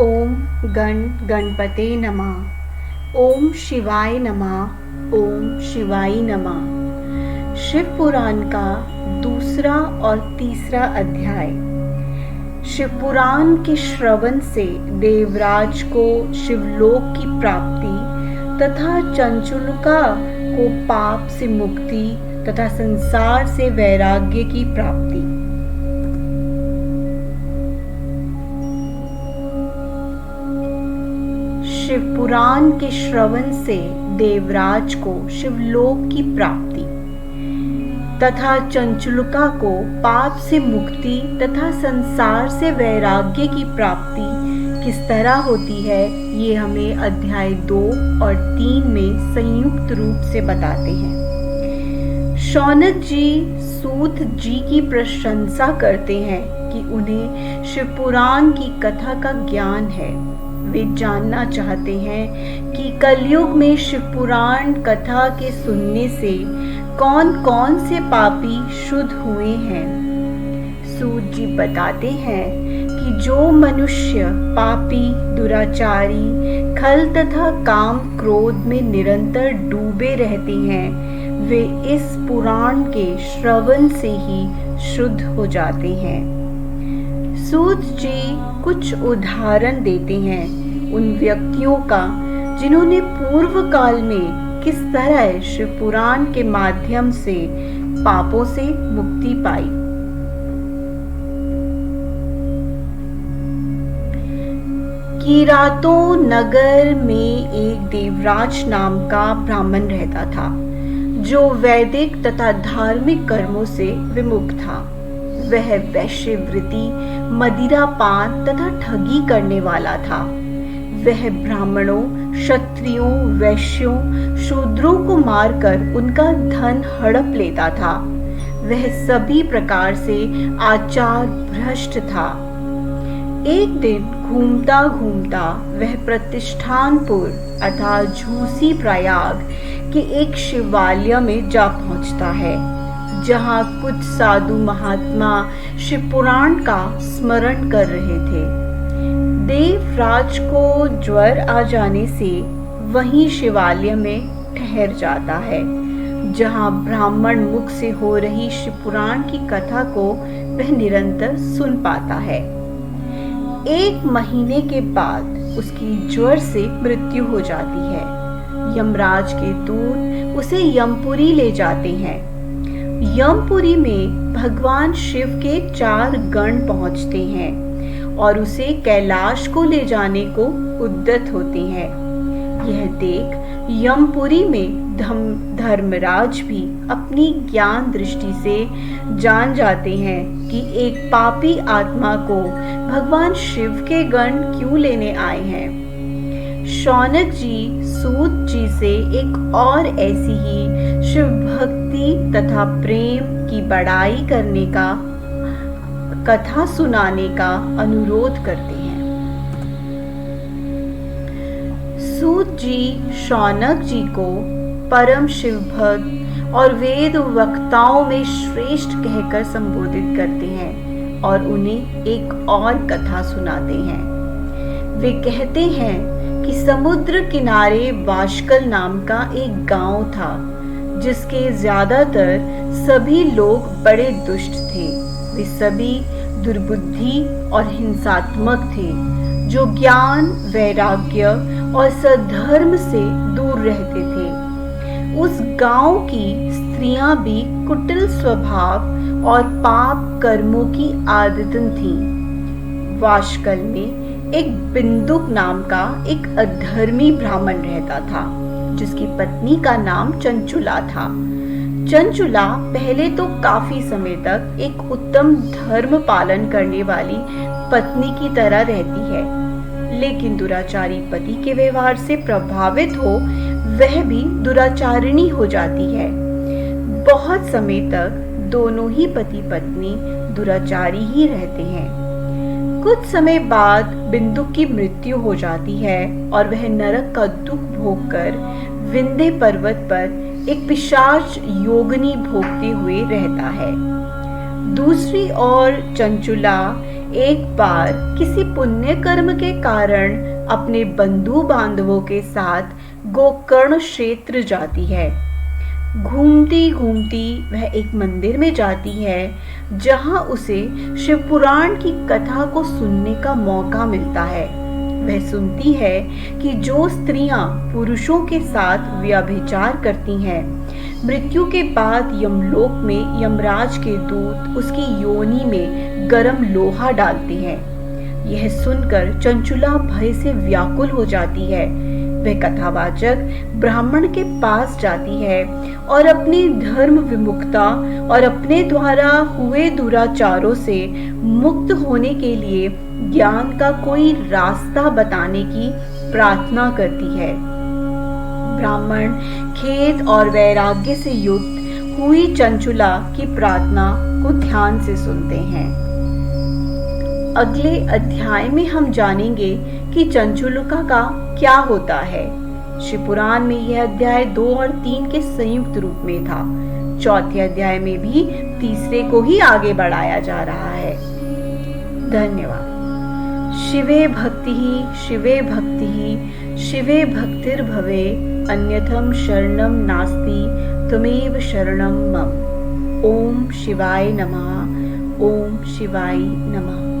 ओम गण गणपते नमः। ओम शिवाय नमः। ओम शिवाय नमः। शिव पुराण का दूसरा और तीसरा अध्याय। शिव पुराण के श्रवण से देवराज को शिवलोक की प्राप्ति तथा चंचुलिका को पाप से मुक्ति तथा संसार से वैराग्य की प्राप्ति। शिव पुराण के श्रवण से देवराज को शिवलोक की प्राप्ति तथा चंचुलिका को पाप से मुक्ति तथा संसार से वैराग्य की प्राप्ति किस तरह होती है, ये हमें अध्याय 2 और 3 में संयुक्त रूप से बताते हैं। शौनक जी सूत जी की प्रशंसा करते हैं कि उन्हें शिव पुराण की कथा का ज्ञान है। वे जानना चाहते हैं कि कलयुग में शिव पुराण कथा के सुनने से कौन कौन से पापी शुद्ध हुए हैं। सूत जी बताते हैं कि जो मनुष्य पापी, दुराचारी, खल तथा काम क्रोध में निरंतर डूबे रहते हैं, वे इस पुराण के श्रवण से ही शुद्ध हो जाते हैं। सूत जी कुछ उदाहरण देते हैं उन व्यक्तियों का जिन्होंने पूर्व काल में किस तरह शिव पुराण के माध्यम से पापों से मुक्ति पाई। किरातों नगर में एक देवराज नाम का ब्राह्मण रहता था, जो वैदिक तथा धार्मिक कर्मों से विमुख था। वह वैश्यवृत्ति, मदिरा पान तथा ठगी करने वाला था। वह ब्राह्मणों, क्षत्रियों, वैश्यों, शूद्रों को मारकर उनका धन हड़प लेता था। वह सभी प्रकार से आचार भ्रष्ट था। एक दिन घूमता घूमता वह प्रतिष्ठानपुर अर्थात झूसी प्रयाग के एक शिवालय में जा पहुंचता है, जहां कुछ साधु महात्मा शिव पुराण का स्मरण कर रहे थे। देवराज को ज्वर आ जाने से वहीं शिवालय में ठहर जाता है, जहां ब्राह्मण मुख से हो रही शिव पुराण की कथा को वह निरंतर सुन पाता है। 1 महीने के बाद उसकी ज्वर से मृत्यु हो जाती है। यमराज के दूत उसे यमपुरी ले जाते हैं। यमपुरी में भगवान शिव के 4 गण पहुंचते हैं और उसे कैलाश को ले जाने को उद्यत होते हैं। यह देख यमपुरी में धर्मराज भी अपनी ज्ञान दृष्टि से जान जाते हैं कि एक पापी आत्मा को भगवान शिव के गण क्यों लेने आए हैं। शौनक जी सूत जी से एक और ऐसी ही शिव भक्ति तथा प्रेम की बड़ाई करने का कथा सुनाने का अनुरोध करते हैं। सूत जी शौनक जी को परम शिव भक्त और वेद वक्ताओं में श्रेष्ठ कहकर संबोधित करते हैं और उन्हें एक और कथा सुनाते हैं। वे कहते हैं कि समुद्र किनारे वाशकल नाम का एक गांव था, जिसके ज्यादातर सभी लोग बड़े दुष्ट थे। वे सभी दुर्बुद्धि और हिंसात्मक थे, जो ज्ञान, वैराग्य और सद्धर्म से दूर रहते थे। उस गांव की स्त्रियां भी कुटिल स्वभाव और पाप कर्मों की आदतन थीं। वाशकल में एक बिंदुक नाम का एक अधर्मी ब्राह्मण रहता था, जिसकी पत्नी का नाम चंचुला था। चंचुला पहले तो काफी समय तक एक उत्तम धर्म पालन करने वाली पत्नी की तरह रहती है, लेकिन दुराचारी पति के व्यवहार से प्रभावित हो वह भी दुराचारिणी हो जाती है। बहुत समय तक दोनों ही पति पत्नी दुराचारी ही रहते हैं। कुछ समय बाद बिंदु की मृत्यु हो जाती है और वह नरक का दुख भोगकर विंध्य पर्वत पर एक पिशाच योगिनी भोगते हुए रहता है। दूसरी ओर चंचुला एक बार किसी पुण्य कर्म के कारण अपने बंधु बांधवों के साथ गोकर्ण क्षेत्र जाती है। घूमती घूमती वह एक मंदिर में जाती है जहां उसे शिव पुराण की कथा को सुनने का मौका मिलता है। वह सुनती है कि जो स्त्रियां पुरुषों के साथ व्यभिचार करती हैं, मृत्यु के बाद यमलोक में यमराज के दूत उसकी योनि में गरम लोहा डालते हैं। यह सुनकर चंचुला भय से व्याकुल हो जाती है। वह कथावाचक ब्राह्मण के पास जाती है और अपनी धर्म विमुखता और अपने द्वारा हुए दुराचारों से मुक्त होने के लिए ज्ञान का कोई रास्ता बताने की प्रार्थना करती है। ब्राह्मण खेद और वैराग्य से युक्त हुई चंचुला की प्रार्थना को ध्यान से सुनते हैं। अगले अध्याय में हम जानेंगे कि चंचुलिका का क्या होता है। शिवपुराण में यह अध्याय 2 और 3 के संयुक्त रूप में था। चौथे अध्याय में भी तीसरे को ही आगे बढ़ाया जा रहा है। धन्यवाद। शिवे भक्तिः शिवे भक्तिः शिवे भक्तिर्भवे अन्यथम शरणम नास्ति त्वमेव शरणम मम। ओम शिवाय नमः। ओम शिवाय नमः।